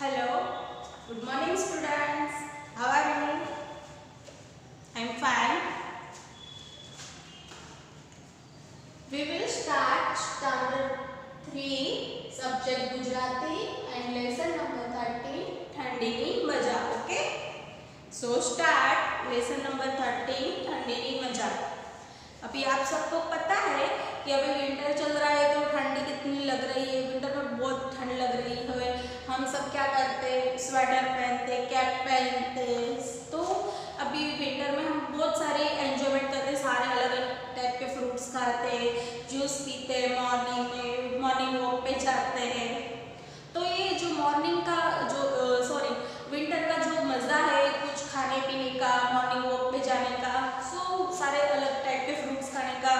Hello, good morning students. How are you? I am fine. We will start standard 3 subject Gujarati and lesson number 13 ठंडीनी मजा. Okay? So start lesson number 13 ठंडीनी मजा. अभी आप सबको पता है कि अभी विंटर चल रहा है तो ठंडी कितनी लग रही है. विंटर में बहुत ठंड लग रही है. हम सब क्या करते हैं, स्वेटर पहनते, कैप पहनते. तो अभी विंटर में हम बहुत सारे एंजॉयमेंट करते, सारे अलग अलग टाइप के फ्रूट्स खाते, जूस पीते, मॉर्निंग वॉक पे जाते हैं. तो ये जो मॉर्निंग का विंटर का जो मज़ा है कुछ खाने पीने का, मॉर्निंग वॉक पे जाने का, सो सारे अलग टाइप के फ्रूट्स खाने का,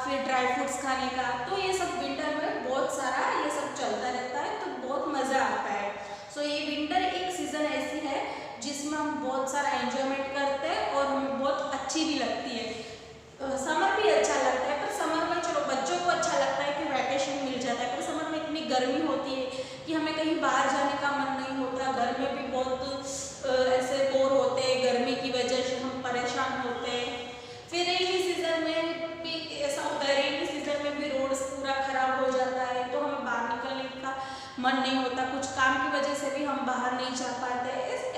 फिर ड्राई फ्रूट्स खाने का, तो ये सब विंटर में बहुत सारा ये सब चलता रहता है. तो बहुत मज़ा आता है. सो ये विंटर एक सीज़न ऐसी है जिसमें हम बहुत सारा एंजॉयमेंट करते हैं और हमें बहुत अच्छी भी लगती है. समर भी अच्छा लगता है, पर समर में चलो बच्चों को अच्छा लगता है कि वैकेशन मिल जाता है, पर समर में इतनी गर्मी होती है कि हमें कहीं बाहर जाने का मन नहीं होता. घर में भी बहुत ऐसे बोर होते हैं, गर्मी की वजह से हम परेशान होते हैं. फिर रेनी सीज़न में भी ऐसा होता है, रेनी सीज़न में भी रोड्स पूरा ख़राब हो जाता है तो हमें बाहर निकलने का मन नहीं होता. कुछ काम की वजह से भी हम बाहर नहीं जा पाते.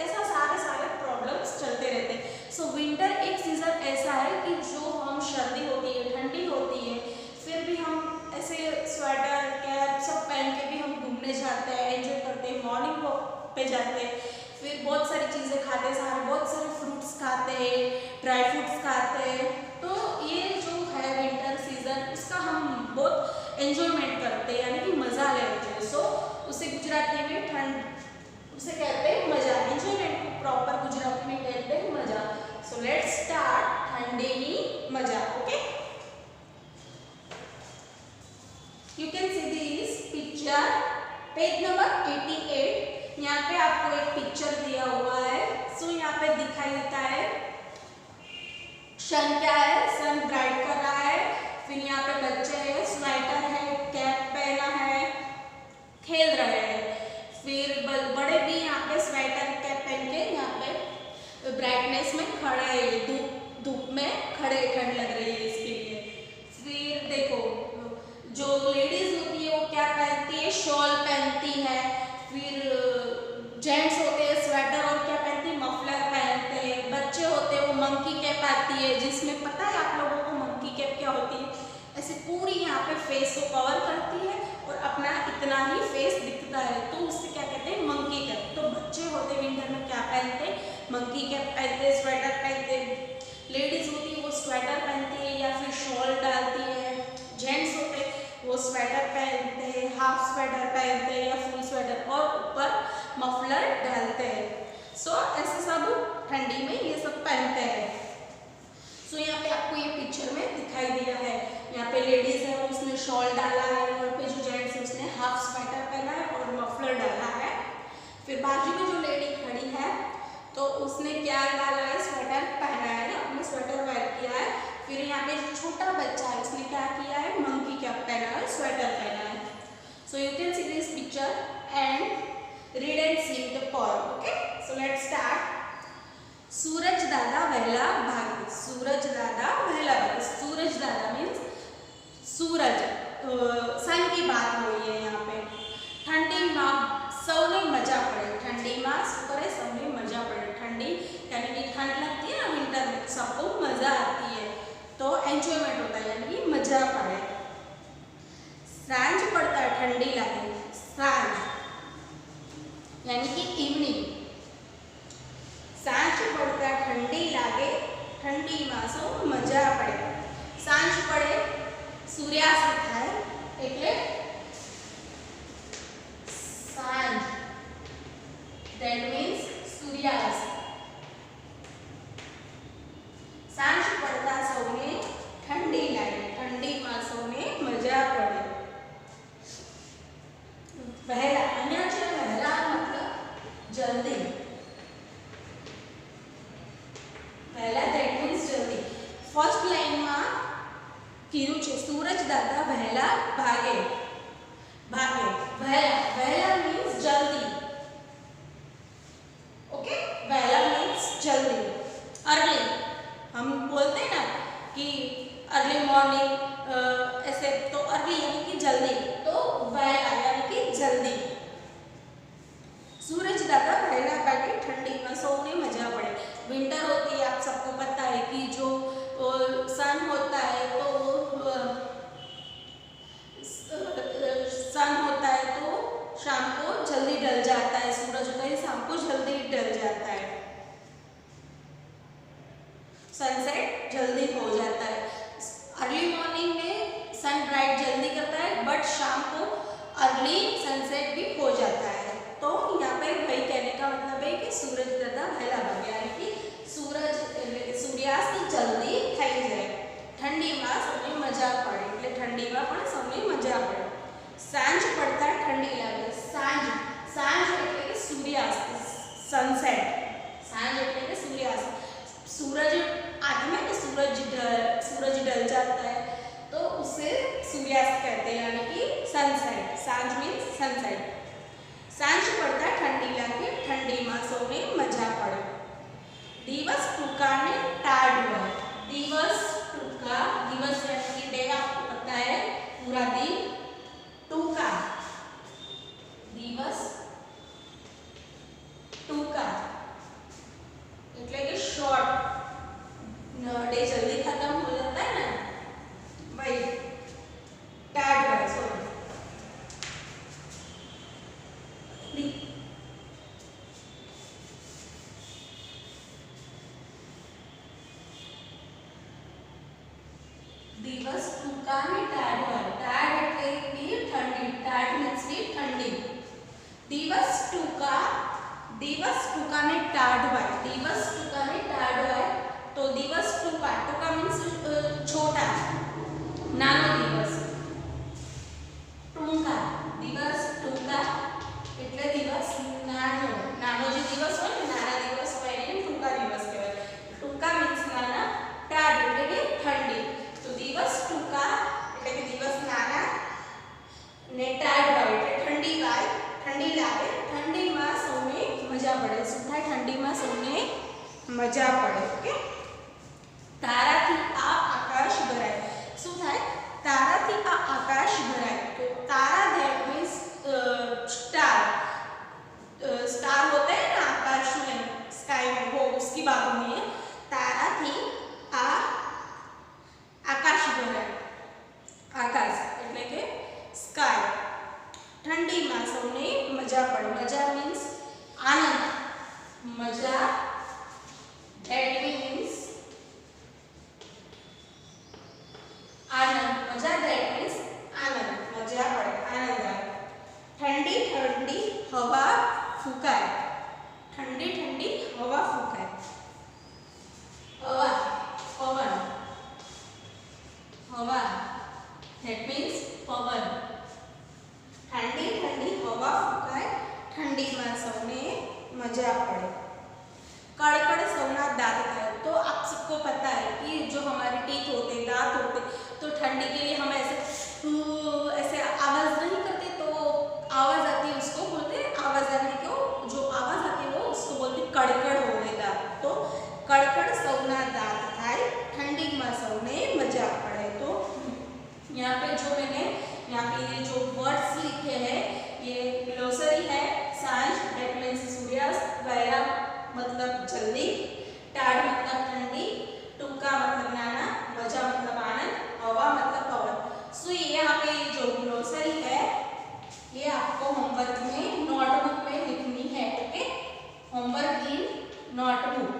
ऐसा सारे प्रॉब्लम्स चलते रहते हैं. सो विंटर एक सीज़न ऐसा है कि जो हम सर्दी होती है, ठंडी होती है, फिर भी हम ऐसे स्वेटर कैप सब पहन के भी हम घूमने जाते हैं, एंजॉय करते हैं, मॉर्निंग वॉक पे जाते हैं. फिर बहुत सारी चीज़ें खाते हैं, बहुत सारे फ्रूट्स खाते हैं, ड्राई फ्रूट्स खाते हैं. तो ये जो है विंटर सीज़न, उसका हम बहुत एंजॉयमेंट करते हैं, यानी कि मज़ा लेते हैं. सो उसे गुजराती में ठंड उसे कहते हैं मज़ा. एंजॉयमेंट को प्रॉपर गुजराती में कहते हैं मज़ा. सो लेट्स स्टार्ट ठंडीनी मजा. Okay, you can see this picture page number 88. यहाँ पे आपको एक पिक्चर दिया हुआ है. सो यहाँ पे दिखाई देता है सन क्या है, सन ब्राइट कर रहा है. फिर यहाँ पे बच्चे हैं, स्वेटर है, कैप पहना है, खेल रहे हैं. फिर बड़े भी यहाँ पे स्वेटर कैप पहन के यहाँ पे ब्राइटनेस में खड़े हैं, धूप में खड़े, ठंड लग रही है इसके लिए. फिर देखो जो लेडीज होती है वो क्या पहनती है, शॉल पहनती है. फिर जेंट्स होते हैं स्वेटर और क्या पहनते हैं, मफलर पहनते हैं. बच्चे होते हैं वो मंकी कैप आती है, जिसमें पता है आप लोगों को मंकी कैप क्या होती है, ऐसे पूरी यहाँ पे फेस को कवर करती है और अपना इतना ही फेस दिखता है, तो उससे क्या कहते हैं, मंकी कैप. तो बच्चे होते विंटर में क्या पहनते हैं, मंकी कैप पहनते, स्वेटर पहनते. लेडीज होती है वो स्वेटर पहनती है या फिर शॉल डालती है. जेंट्स होते वो स्वेटर पहनते हैं, हाफ स्वेटर पहनते हैं या फुल स्वेटर, और ऊपर मफलर डालते हैं. सो ऐसे सब ठंडी में ये सब पहनते हैं. सो यहाँ पे आपको ये पिक्चर में दिखाई दिया है. यहाँ पे लेडीज है उसने शॉल डाला है, यहाँ पे जो जेंट्स है उसने हाफ स्वेटर पहना है और मफलर डाला है. फिर बाजू में जो लेडी खड़ी है तो उसने क्या डाला है, स्वेटर पहना है, अपने स्वेटर वेयर किया है. फिर यहाँ पे जो छोटा बच्चा है उसने क्या किया है, मंकी कैप पहना है, स्वेटर पहना है. So you can see this picture and read and sing the poem. Okay, so let's start. सूरज दादा वहेला भागे. सूरज दादा वहेला भागे. सूरज दादा मीन्स सूरज, सन की बात हो रही है यहाँ पे. ठंडी में સૌને મજા પડે. ठंडीમાં શું કરે, સૌને મજા પડે. ठंडी यानी कि ठंड लगती है ना विंटर में, सबको मज़ा आती है, तो एंजॉयमेंट होता है, यानी कि मजा पड़े. सांझ पड़ता है, ठंडी लगे. सांझ यानी कि इवनिंग. सांझ पड़ता ठंडी लागे, ठंडीમાં સૌ મજા પડે. सांझ पड़े सूर्यास्त થાય એટલે सांझ, that means सूर्यास्त. सांझ पड़ता सौने ठंडी लागे, ठंडीમાં સૌને મજા પડે. વહેલા, અહીંયા છે વહેલા मतलब जल्दी. વહેલા that means जल्दी. फर्स्ट लाइन में कीधुं छे सूरज दादा वहेला भागे. भागे, वहेला, वहेला मीन्स जल्दी. बट शाम को अर्ली सनसेट भी हो जाता है। तो यहाँ पे भाई कहने का मतलब है कि सूरज दादा वહેલા ભાગે, यानी कि सूरज सूर्यास्त जल्दी થઈ જાય। ठंडीમાં સૌને મજા પડે, એટલે ठंडीમાં પણ સૌને મજા પડે। સાંજ પડતા ठंडी લાગે। સાંજ સાંજ એટલે કે सूर्यास्त, सनसेट। साँझ એટલે કે सूर्यास्त, सूरज आत्मा में सूरज ढल जाता है तो उसे सूर्यास्त कहते हैं, यानी कि सनसेट। साँझ मीन्स सनसेट। सांज पड़ता ठंडी लागे, ठंडी में सौने मजा पड़े। दिवस टूका ने टाढ़ हुआ। दिवस टूका, दिवस यानी कि डे आपको पता है पूरा दिन। टूका दिवस टूका એટલે કે शॉर्ट, डे जल्दी खत्म हो जाता है ना भाई। टाढ़ हुआ सॉरी, दिवस टूका में टाढ़ हुआ। टाढ़ એટલે કે ठंडी, टाढ़ मीन्स की ठंडी। दिवस टूका ने टाढ़ हुआ। दिवस टूका ने टाढ़ हुआ तो दिवस टूका, टूका मीन्स छोटा, नानो दिवस। टूका दिवस टूका એટલે દિવસ નાનો, નાનો જે દિવસ હોય ને, નાના દિવસ હોય એને ટૂંકા દિવસ કહેવાય। ટૂંકા મીન્સ નાના, टाढ़ એટલે કે ठंडी। तो दिवस टूका એટલે કે દિવસ નાના ને टाढ़ હોય એટલે ठंडी લાગે। ठंडीમાં સૌને મજા પડે। શું થાય? ठंडीમાં સૌને મજા પડે। ઓકે। તારાથી આ આકાશ ભરાય। શું થાય? તારાથી આ આકાશ ભરાય। તો તારા दैट मीन्स स्टार, स्टार होता है ना आकाश में, स्काई में, वो उसकी बात हो रही है। तारा थी आ आकाश भराय। आकाश એટલે કે स्काय। ठंडी में सौने मजा पड़े। मजा मीन्स आनंद, मजा दैट मीन्स आनंद, मजा दैट मीन्स आनंद, मजा पड़े, आनंद आए। ठंडी ठंडी हवा फूकाय। ठंडी ठंडी हवा फूकाय। हवा पवन, हवा दैट मीन्स पवन। ठंडी ठंडी हवा फूकाय, ठंडी में सौने मजा पड़े। कड़कड़ सौना दांत खाए। तो आप सबको पता है कि जो हमारे टीथ होते, दांत होते, तो ठंडी के लिए हम ऐसे आवाज नहीं करते, तो आवाज आती है उसको बोलते हैं, आवाज आने को जो आवाज आती है वो उसको बोलते कड़कड़ हो गए दांत। तो कड़कड़ सौना दांत खाए, ठंडी में सौने मजा पड़े। तो यहाँ पे जो मैंने यहाँ पे ये जो वर्ड्स लिखे हैं ये ग्लोसरी है। सांझ दैट मीन्स सूर्यास्त, वહેલા मतलब जल्दी, टाढ़ मतलब ठंडी, टूका मतलब नाना, मजा मतलब आनंद, हवा मतलब पवन। सो ये यहाँ पे जो ग्लोसरी है ये आपको होमवर्क में नोटबुक में लिखनी है। Okay, homework in notebook,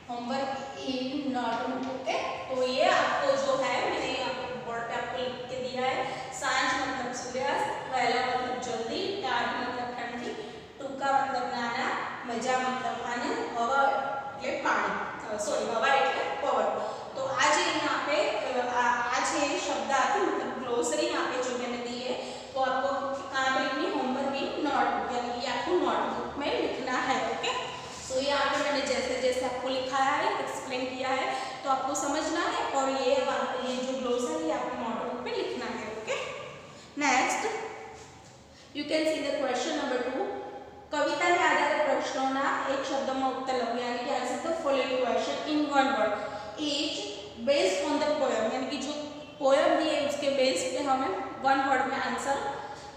homework in notebook. Okay, तो ये आपको जो है मैंने बोर्ड पे आपको लिख के दिया है। सांझ मतलब सूर्यास्त, वહેલા मतलब जल्दी, टाढ़ मतलब ठंडी, टूका मतलब नाना, मजा मतलब आनंद, हवा એટલે પાણી, सॉरी हवा એટલે पवन। तो आज यहाँ पे आज ये शब्द आते मतलब ग्लोसरी यहाँ पे जो मैंने दी है वो आपको कहाँ पे लिखनी, होमवर्क इन नोटबुक, यानी कि आपको नोटबुक में लिखना है। ओके, सो यहाँ पे मैंने जैसे जैसे आपको लिखाया है, एक्सप्लेन किया है, तो आपको समझना है और ये जो ग्लोसरी आपको नोटबुक में लिखना है। Okay, next you can see the question number 2। कविता ने आधारित प्रश्नों ना एक शब्द में उत्तर लगे, यानी कि answer the following question in one word is based on the poem, यानी कि जो पोएम दी है उसके बेस पे हमें वन वर्ड में आंसर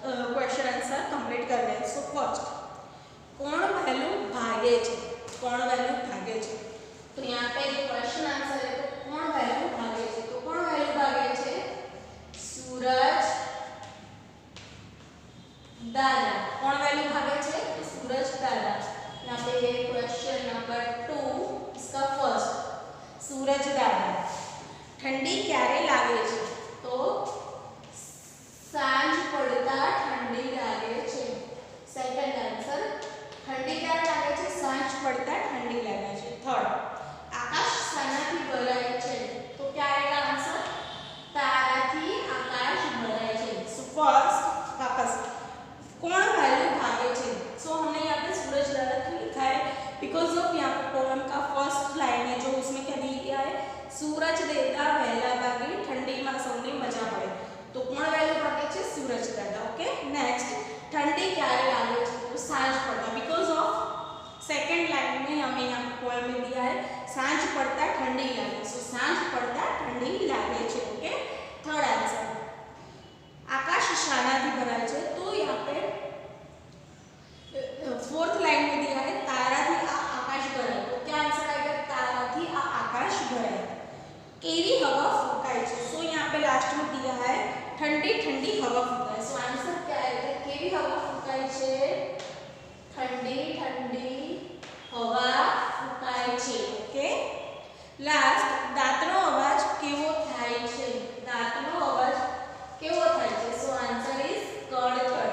क्वेश्चन आंसर कंप्लीट करना है। सो फर्स्ट, कोण वહેલું ભાગે છે? कोण वહેલું ભાગે છે? तो यहाँ पे जो क्वेश्चन आंसर है तो कोण वહેલું ભાગે છે? तो कोण वહેલું भागे છે? सूरज दादा। कोण वહેલું भागे છે? सूरज दादा। यहाँ पे क्वेश्चन नंबर 2 इसका फर्स्ट, सूरज दादा। ठंडी क्यारे लागे छे? तो ठंडी लागे। सो सांज पड़ता ठंडी लागे छे। ओके, थर्ड आंसर आकाश शानाथी भराय छे। तो यहाँ पे फोर्थ लाइन में दिया है ताराथी आ आकाश भराय। तो क्या आंसर आएगा? ताराथी आ आकाश भराय। केवी हवा फूंकाय छे। सो यहाँ पे लास्ट में दिया है ठंडी ठंडी हवा फूंकाय। सो आंसर क्या आएगा? केवी हवा फूंकाय छे? ठंडी ठंडी हवा फूंकाय छे। ओके, लास्ट दांतनो अवाज केवो थाय छे? दांतनो अवाज केवो थाय छे? सो आंसर इज कड़कड़।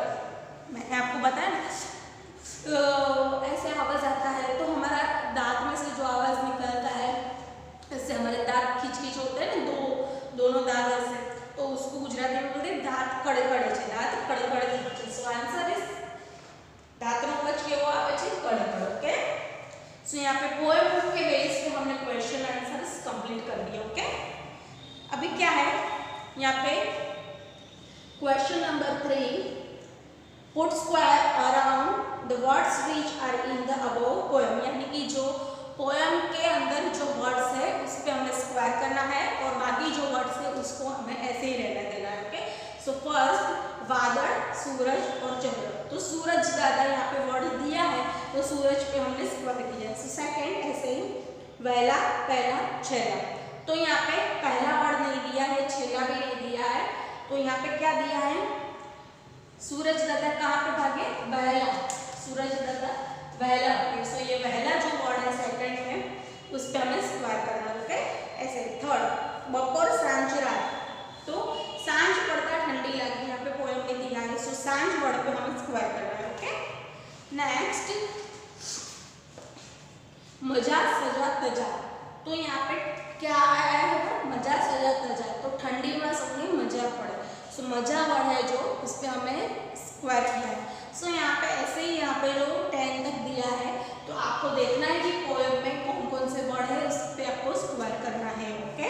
मैंने आपको बताया ना, ऐसे आवाज आता है तो हमारा दांत में से जो आवाज निकलता है, इससे हमारे दांत खींच खींच होते हैं ना, दोनों दांत ऐसे, तो उसको गुजराती में बोलते हैं दांत कड़कड़े छे। दांत कड़कड़े छे। सो आंसर इज दांतनो अवाज केवो आवे छे? कड़कड़। ओके, सो यहाँ पे पोएम के बेस पे हमने क्वेश्चन आंसर कंप्लीट कर दिया। ओके, अभी क्या है यहाँ पे question number 3, put square around the words which are in the above poem. यानी कि जो पोएम के अंदर जो वर्ड्स है उस पे हमें स्क्वायर करना है और बाकी जो वर्ड्स है उसको हमें ऐसे ही रहने देना है। ओके, सो फर्स्ट वादळ, सूरज और चंद्र। तो सूरज दादा यहाँ पे वर्ड दिया है तो सूरज पे हमने स्क्वायर किया। सो सेकंड ऐसे ही वैला, पहला, छेला। तो यहाँ पे पहला वर्ड नहीं दिया है, छेला भी नहीं दिया है, तो यहाँ पे क्या दिया है? सूरज दादा कहाँ पे भागे? वैला। सूरज दादा वैला। सो ये वैला जो वर्ड है सेकंड में उस पे हमें स्क्वायर करना है। ओके, ऐसे। थर्ड बपोर, सांझ, रात। तो सांझ पड़ता ठंडी लगी, यहाँ पे पोएम में दिया है। सो सांझ वर्ड पे हमें स्क्वायर करना है। ओके, नेक्स्ट मजा, सजा, तजा। तो यहाँ पे क्या आया है? मजा, सजा, तजा। तो ठंडी में सबने मजा पड़े। सो मजा वर्ड है जो उस पे हमें स्क्वायर किया है। सो यहाँ पे ऐसे ही यहाँ पे जो 10 तक दिया है तो आपको देखना है कि पोएम में कौन कौन से वर्ड है उस पे आपको स्क्वायर करना है। ओके,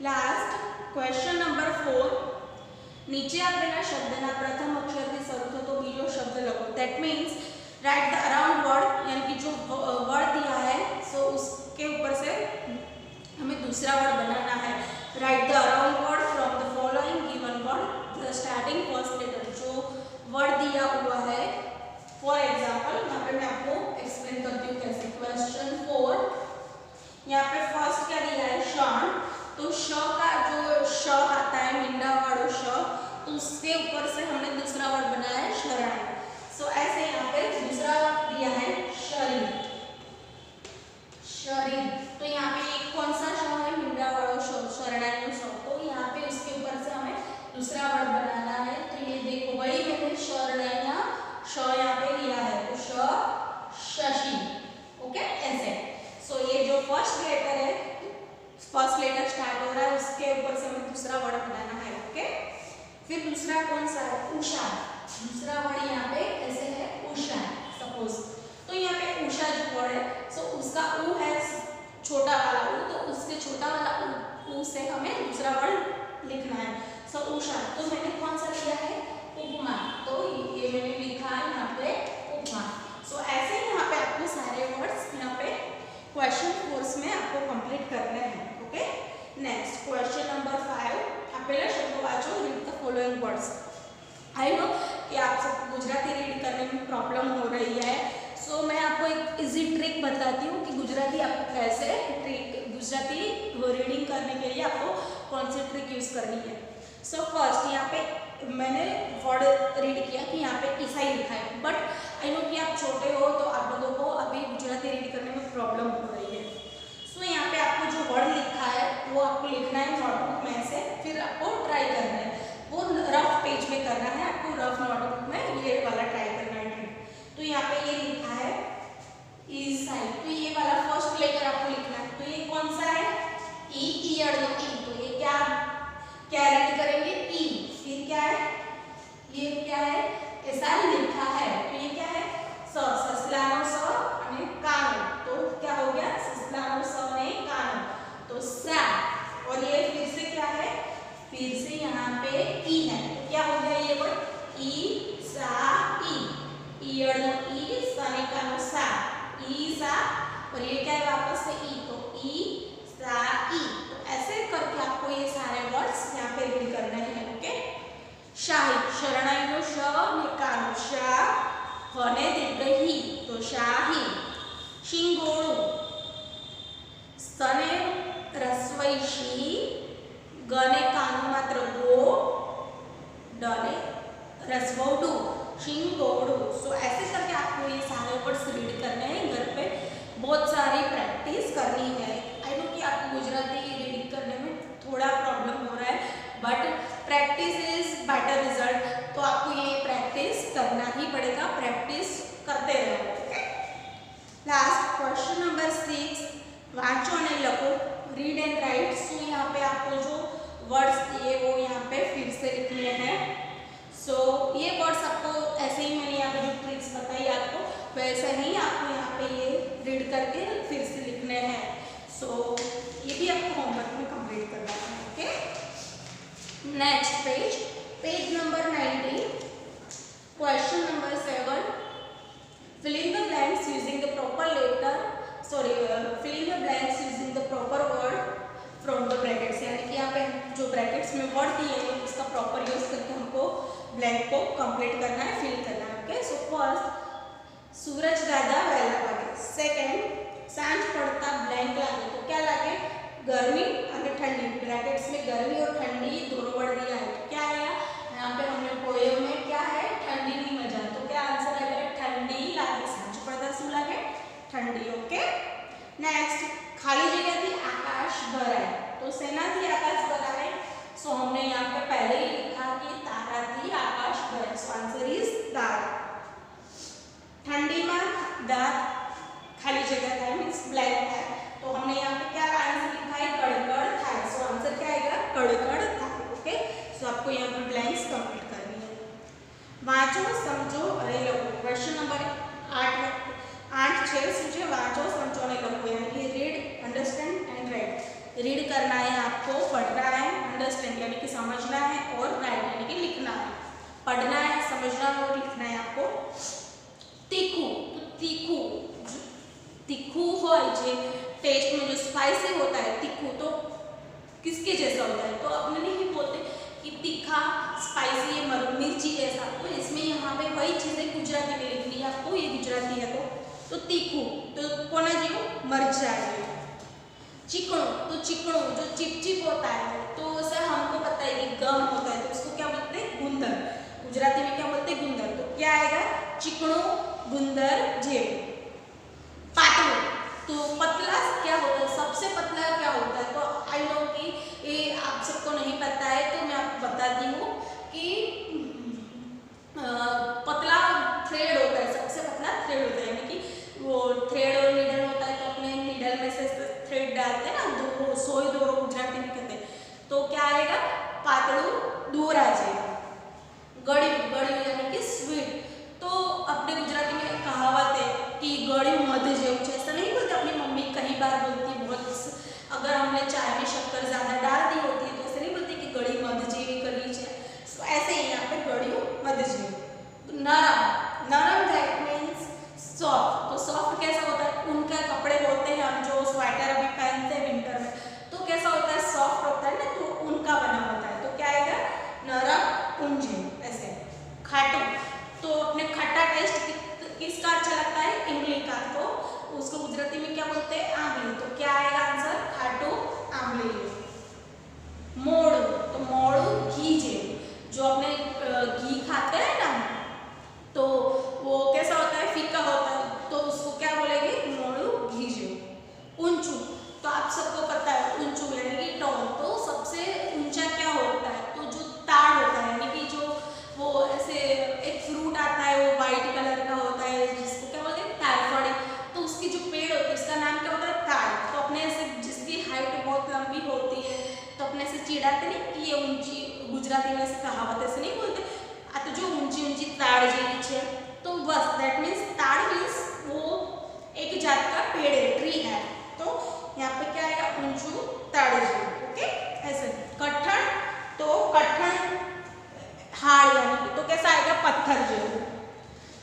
लास्ट क्वेश्चन नंबर 4, नीचे आपેला शब्दना प्रथम अक्षरથી શરૂ થતો બીજો શબ્દ લખો। That means right the around word, यानी कि जो वर्ड दिया है सो उसके ऊपर से हमें दूसरा वर्ड बनाना है। Write the around word from the following given word the starting first letter. जो वर्ड दिया हुआ है, फॉर एग्जाम्पल यहाँ पे मैं आपको एक्सप्लेन करती हूँ कैसे। क्वेश्चन 4 यहाँ पे फर्स्ट क्या दिया है? क्षण। तो श का जो श आता है मिंडा वालों श, तो उसके ऊपर से हमने दूसरा वर्ड बनाया है शरण। सो ऐसे यहाँ पे दूसरा वर्ड दिया है शरीर। शरीर, तो यहाँ पे एक कौन सा श है? मिंडा वालों श, शरणाई श। तो यहाँ पे उसके ऊपर से हमें दूसरा वर्ड बनाना है। तो ये देखो वही मैंने शरणाई श यहाँ पे लिया है, तो श, शशि। ओके, ऐसे। सो ये जो फर्स्ट लेटर है, फर्स्ट लेटर स्टार्ट हो रहा है उसके ऊपर से हमें दूसरा वर्ड बनाना है। ओके, फिर दूसरा कौन सा है? उषा। दूसरा वर्ड यहाँ पे ऐसे है उषा, सपोज। तो यहाँ पे उषा जो वर्ड है सो उसका उ है छोटा वाला उ, तो उसके छोटा वाला उ से हमें दूसरा वर्ड लिखना है। सो उषा। तो मैंने कौन सा लिया है? उपमा। तो ये मैंने लिखा है यहाँ पे उपमा। सो ऐसे ही यहाँ पे आपको सारे वर्ड्स यहाँ पे क्वेश्चन कोर्स में आपको कंप्लीट करने हैं। ओके, नेक्स्ट क्वेश्चन नंबर 5, आपેला शब्दों वाँचो, read the following words. I know कि आप सबको गुजराती रीड करने में प्रॉब्लम हो रही है। सो मैं आपको एक इजी ट्रिक बताती हूँ कि गुजराती आपको कैसे गुजराती रीडिंग करने के लिए आपको कौन सी ट्रिक यूज़ करनी है। सो फर्स्ट यहाँ पे मैंने वर्ड रीड किया कि यहाँ पे ईसाई लिखा है, बट आई नो कि आप छोटे हो तो आप लोगों को अभी गुजराती रीड करने में प्रॉब्लम हो रही है। सो यहाँ पे आपको जो वर्ड लिखा है वो आपको लिखना है नोटबुक में से, फिर आपको ट्राई करना है। वो रफ पेज में करना है आपको, रफ नोटबुक में ये वाला ट्राई करना है। तो यहाँ पे ये लिखा है ईसाई, तो ये वाला फर्स्ट लेटर आपको लिखना है। तो ये कौन सा है? ई, ईयर नो ई। तो ये क्या रीड करेंगे? ई। फिर क्या है? ये क्या है? ऐसा लिखा है, तो ये क्या है? स, ससलानो स અને कानो। तो क्या हो गया? ससलानो स ने कानो, तो सा। और ये फिर से क्या है? फिर से यहाँ पे ई है, तो क्या हो गया ये वर्ड? ई, सा, ई। ईयर नो ई, सने कानो सा, ई सा। और ये क्या है? वापस से ई, तो ई શાહી, શરણાઈનો શ ને કાનો શા, હને દીર્ઘ હી તો શાહી. શિંગોળું, સને રસ્વઈ શી, ગને કાનો માત્ર ગો, डने रसवोडू, शिंगोडू. सो ऐसे करके आपको ये सारे वर्ड्स रीड करने हैं. घर पे बहुत सारी प्रैक्टिस करनी है. आई नो कि आपको गुजराती रीडिंग करने में थोड़ा प्रॉब्लम हो रहा है, but practice is better result. तो आपको ये प्रैक्टिस करना ही पड़ेगा. प्रैक्टिस करते रहो. Okay. Last question number 6, Wancho ने लखो, रीड एंड राइट. सो यहाँ पे आपको जो वर्ड्स दिए वो यहाँ पे फिर से लिखने हैं. सो ये वर्ड्स आपको ऐसे ही मैंने यहाँ पे जो ट्रिक्स बताई आपको वैसे ही आपको यहाँ पे ये रीड करके फिर से लिखने हैं. सो ये भी आपको होमवर्क में कंप्लीट करना है. Okay. Next page, page number 19, question number 7, fill in the blanks using the proper letter, fill in the blanks using the proper word from the brackets. यानी कि यहाँ पे जो ब्रैकेट्स में वर्ड दिए हैं उसका प्रॉपर यूज करके हमको ब्लैंक को कंप्लीट करना है, फिल करना है. ओके. सो फर्स्ट, सूरज दादा वहेला भागे. सेकंड, सांझ पड़ता ब्लैंक लागे. तो क्या लागे? गर्मी और ठंडी. ब्रैकेट्स में गर्मी और ठंडी दोनों वर्ड दिया है. तो क्या आया यहाँ पे? हमने पोएम में क्या है? ठंडी नी मजा. तो क्या आंसर आएगा? ठंडी लागे. सांझ पड़ता शू लागे? ठंडी. ओके. नेक्स्ट, खाली जगह थी आकाश भराए. तो सेना थी आकाश भराए? सो हमने यहाँ पे पहले ही लिखा कि तारा थी आकाश भराए. सो आंसर इज तारा. ठंडी में दांत खाली जगह था, मीन्स ब्लैक था. तो हमने यहाँ पे क्या आंसर लिखा है? कड़कड़ था. सो आंसर क्या आएगा? कड़कड़ था. ओके. सो आपको यहाँ पे ब्लैंक्स कंप्लीट करनी है. वांचो, समझो और लखो. क्वेश्चन नंबर 8-6 सूझे. वांचो, समझो और लखो. यानी कि read, understand and right. Read करना है आपको, पढ़ना है, अंडरस्टैंड यानी कि समझना है, और राइट यानी कि लिखना है. पढ़ना है, समझना है और लिखना है आपको. तीखू, तो तीखू, तीखू हो जे टेस्ट में जो स्पाइसी होता है तीखू, तो किसके जैसा होता है? तो अपने नहीं बोलते कि तीखा स्पाइसी ये मिर्ची जैसा. तो इसमें यहाँ पे वही चीजें गुजराती में लिखनी है आपको. ये गुजराती है तो तीखू तो कोना जेवू? मरचा जेवू. चिकनो, तो चिकनो जो चिपचिप होता है तो उसे हमको पता है कि गम होता है, तो उसको क्या बोलते हैं? गुंदर. गुजराती में क्या बोलते हैं? गुंदर. तो क्या आएगा? चिकनो, गुंदर जेवू. पातलो, तो पतला क्या होता है? सबसे पतला क्या होता है? तो आई नो कि ये आप सबको नहीं पता है, तो मैं आपको बताती हूँ कि पतला थ्रेड होता है. सबसे पतला थ्रेड होता है, यानी कि वो थ्रेड और नीडल होता है. तो अपने नीडल में से थ्रेड डालते हैं ना, दोरो, सोई दोरो गुजराती में कहते हैं. तो क्या आएगा? पातड़ू दोरा जेवू. गळ्यू, गळ्यू यानी कि स्वीट. तो अपने गुजराती में कहावत है कि गळ्यू मध जेवू. ऐसा नहीं बोलते. अपनी मम्मी कई बार बोलती है, बहुत अगर हमने चाय में शक्कर ज्यादा डाल दी होती है तो ऐसे नहीं बोलते कि गळ्यू मध जेवी करी है. तो ऐसे ही यहाँ पे गळ्यू मध जेवू. नरम, नरम दैट मीन्स सॉफ्ट. तो सॉफ्ट कैसा होता है? उनका कपड़े होते हैं, हम जो स्वेटर अभी पहनते हैं विंटर में, तो कैसा होता है? सॉफ्ट होता है ना, तो उनका बना होता है. तो क्या आएगा? नरम, ऊंजे. ऐसे. खाटू, तो अपने खट्टा टेस्ट किसका अच्छा लगता है? इमली का. तो उसको गुजराती में क्या बोलते हैं? आंवली. तो क्या आएगा आंसर? खाटू, आंवली. मोड़ू, तो मोड़ू घी जेवू. जो अपने घी खाते हैं ना, तो वो कैसा होता है? फीका होता है. तो उसको क्या बोलेंगे? मोड़ू घी जेवू. ऊंचू, तो आप सबको पता है ऊंचू यानी कि टॉल. तो सबसे ऊंचा क्या होता है? तो जो ताड़ होता है, यानी कि जो वो ऐसे एक फ्रूट आता है, वो वाइट कलर का होता है, जिसको क्या बोलते हैं? ताड़फड़ी. तो उसकी जो पेड़ होती है उसका नाम क्या होता है? ताड़. तो अपने ऐसे जिसकी हाइट बहुत लंबी होती है तो अपने से चिढ़ाते नहीं कि ये ऊंची. गुजराती में ऐसे कहावत ऐसे नहीं बोलते. तो जो ऊंची ऊंची ताड़ जेवी है, तो बस दैट मीन्स ताड़ मीन्स वो एक जात का पेड़ है, ट्री है. तो यहाँ पे क्या आएगा? ऊंचू ताड़ जेवू. ओके. ऐसे. कठण, तो कठण हाड़ यानी कि, तो कैसा आएगा? पत्थर जेवू.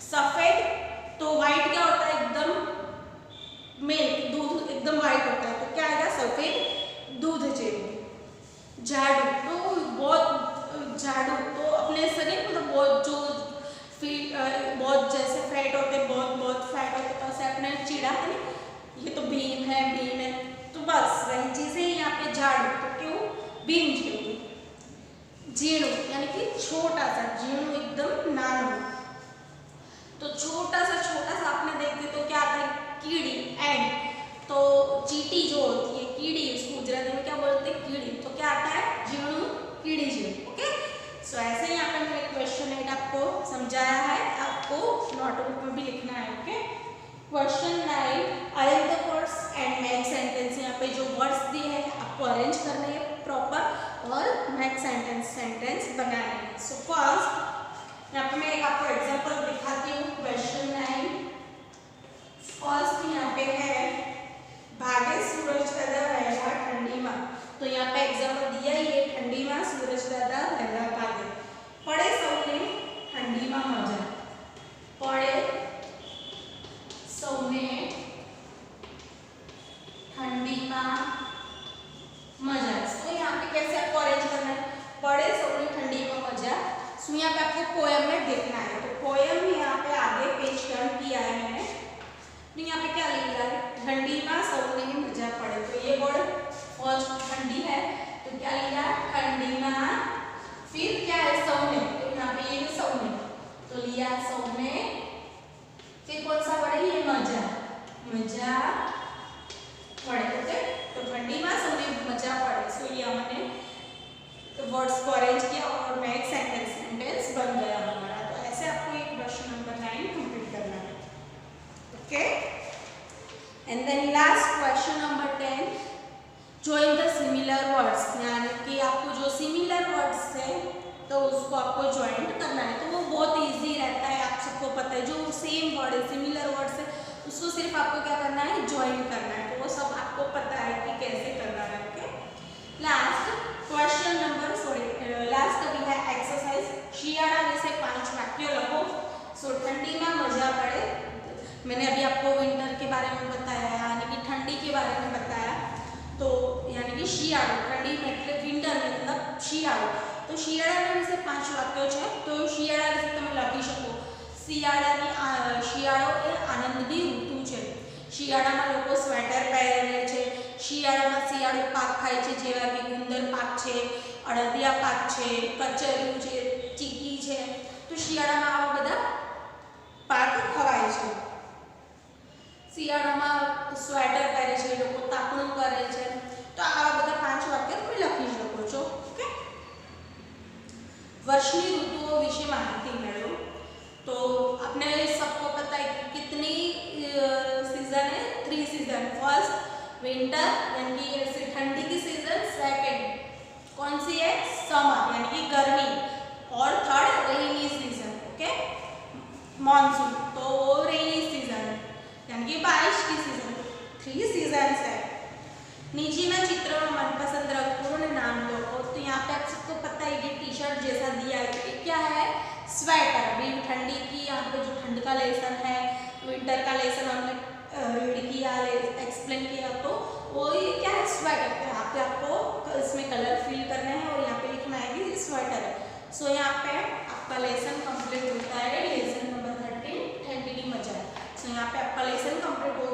सफेद, तो व्हाइट क्या होता है? एकदम मिल्क, दूध एकदम व्हाइट होता है. तो क्या आएगा? सफेद दूध जेवू. झाड़ू, तो बहुत झाड़ू, तो अपने अननेसेसरी मतलब बहुत जो बहुत जैसे फैट होते बहुत फैट होते तो ऐसे अपने चिड़ा है ये तो भीम है तो बस वही चीजें यहाँ पे झाड़ू तो क्यों भीम झीणु झीणु यानी कि छोटा सा झीणु एकदम नानो तो छोटा सा आपने देखते तो क्या आता है कीड़ी एंड तो चीटी जो होती है कीड़ी उसको गुजराती में क्या बोलते हैं कीड़ी तो क्या आता है झीणु कीड़ी झीणु ओके। सो ऐसे यहाँ पे मैंने क्वेश्चन 8 आपको समझाया है आपको नोटबुक में भी लिखना है okay. Question 9 arrange the words and make sentence यहाँ पे जो वर्ड्स दिए हैं आपको अरेंज करने हैं प्रॉपर और मेक सेंटेंस बनाने हैं। सो फर्स्ट यहाँ पे मैं एक आपको एग्जांपल दिखाती हूँ क्वेश्चन 9 फर्स्ट यहाँ पे है भागे सूरज दादा वहेला ठंडी में तो यहाँ पे एग्जांपल दिया ये ठंडी में सूरज दादा वहेला भागे पड़े सौने ठंडी में मजा पड़े सौने ठंडी में मजा। तो यहाँ पे कैसे आपको अरेंज करना है पड़े सौने ठंडी में मजा। सो यहाँ पे आपको पोएम में देखना है तो पोएम यहाँ पे आगे पेज टर्न किया है मैंने तो यहाँ पे क्या लिखा है ठंडी में सौने मजा पड़े तो ये वर्ड फर्स्ट ठंडी है तो क्या लिखा है ठंडी में फिर क्या है सौने तो यहाँ पे ये सौने तो लिया सौने फिर कौन सा वर्ड है ये मजा पड़े ओके तो ठंडी में सौने मजा पड़े। सो ये हमने तो वर्ड्स को अरेंज किया और मेक सेंटेंस बन गया हमारा। तो ऐसे आपको ये क्वेश्चन नंबर 9 कंप्लीट करना है okay. And then last question number 10 join the similar words यानी कि आपको जो सिमिलर वर्ड्स है तो उसको आपको ज्वाइन करना है तो वो बहुत इजी रहता है आप सबको पता है जो सेम वर्ड है सिमिलर वर्ड्स है उसको सिर्फ आपको क्या करना है ज्वाइन करना है तो वो सब आपको पता है कि कैसे करना है okay. Last question number last अभी है एक्सरसाइज शियाड़ा में से 5 वाक्य लिखो। सो ठंडी में मजा पड़े मैंने अभी आपको विंटर के बारे में बताया यानी कि ठंडी के बारे में बताया तो यानी कि शियाळो ठंडी मतलब विंटर मतलब शियाळो तो शियाळा में से 5 वाक्यों है तो शियाळा विषे તમે લખી શકો શિયાળો એ આનંદની ઋતુ છે શિયાળામાં લોકો સ્વેટર પહેરે છે શિયાળામાં શિયાળુ પાક ખાય છે જેવા કે ગુંદર પાક છે અડદિયા પાક છે કચરિયું છે ચીકી છે તો શિયાળામાં આવા બધા પાક ખવાય છે। શિયાળામાં સ્વેટર પહેરે છે લોકો તાપણું કરે છે તો આવા બધા 5 વાક્ય તમે લખી શકો છો ઓકે। वर्षनी ऋतुओं विषय माहिती मेळो तो आपने सबको पता है कि कितनी सीजन है 3 सीजन फर्स्ट विंटर यानी कि ठंडी की सीजन सेकंड कौन सी है समर यानी कि गर्मी और third rainy season okay monsoon तो रेनी सीजन यानी कि बारिश की सीजन 3 सीजन्स है। नीचे ना चित्र में मनपसंद रंगों ने नाम लो तो यहाँ पे आप सबको पता है ये टी शर्ट जैसा दिया है ये क्या है स्वेटर। अभी ठंडी की यहाँ पे जो ठंड का लेसन है विंटर का लेसन हमने रीड किया एक्सप्लेन किया तो वो ये क्या है स्वेटर। तो यहाँ पे आपको इसमें कलर फिल करना है और यहाँ पे लिखना है कि स्वेटर है। सो यहाँ पे आपका लेसन कंप्लीट होता है लेसन नंबर 13 ठंडी की मजा। सो यहाँ पे आपका लेसन कंप्लीट हो